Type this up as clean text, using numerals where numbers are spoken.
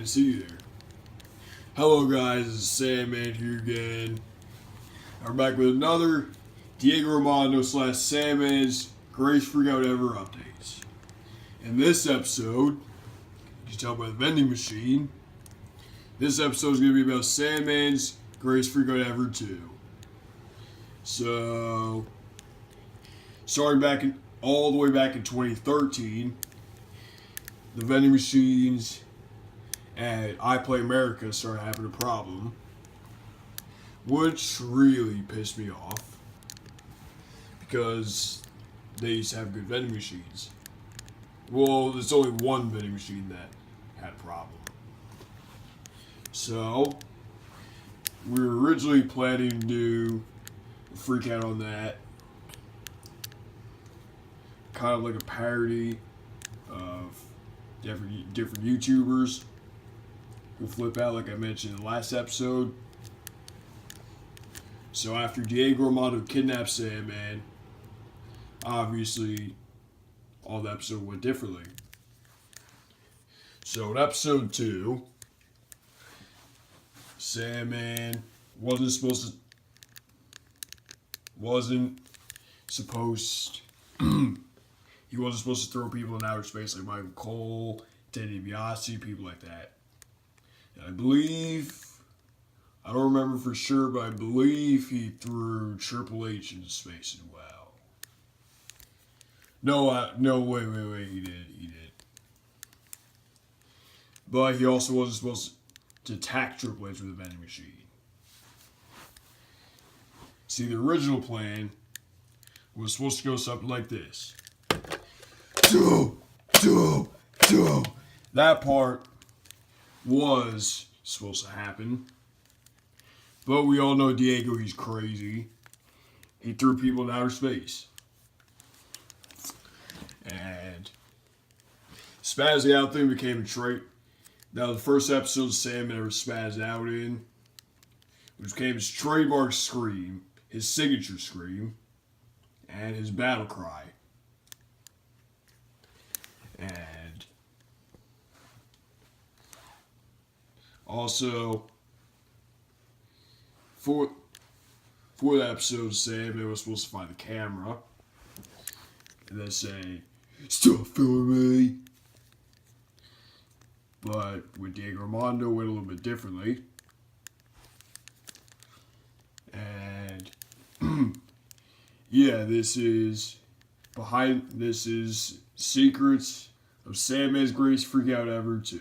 Glad to see you there. Hello guys, it's Sandman here again. I'm back with another Diego Armando / Sandman's greatest freakout ever updates. In this episode, you can tell by the vending machine, this episode is going to be about Sandman's greatest freakout ever 2. So, starting all the way back in 2013, the vending machines at I Play America started having a problem, which really pissed me off because they used to have good vending machines. Well, there's only one vending machine that had a problem. So, we were originally planning to do a freak out on that, kind of like a parody of different YouTubers who flip out, like I mentioned in the last episode. So after Diego Armando kidnapped Sandman, obviously all the episode went differently. So in episode 2, Sandman wasn't supposed he wasn't supposed to throw people in outer space like Michael Cole, Teddy DiBiase, people like that. And I don't remember for sure, but I believe he threw Triple H into space as well. Wait, he did. But he also wasn't supposed to attack Triple H with a vending machine. See, the original plan was supposed to go something like this. That part was supposed to happen. But we all know Diego, he's crazy. He threw people in outer space. And spazzing out thing became a trait. Now the first episode of Sandman ever spazzed out in, which became his trademark scream, his signature scream, and his battle cry. And also, for that episode, Sandman was supposed to find the camera and then say, "Stop filming me." But with Diego Armando, it went a little bit differently. And yeah, this is Secrets of Sandman's Greatest Freakout Ever 2.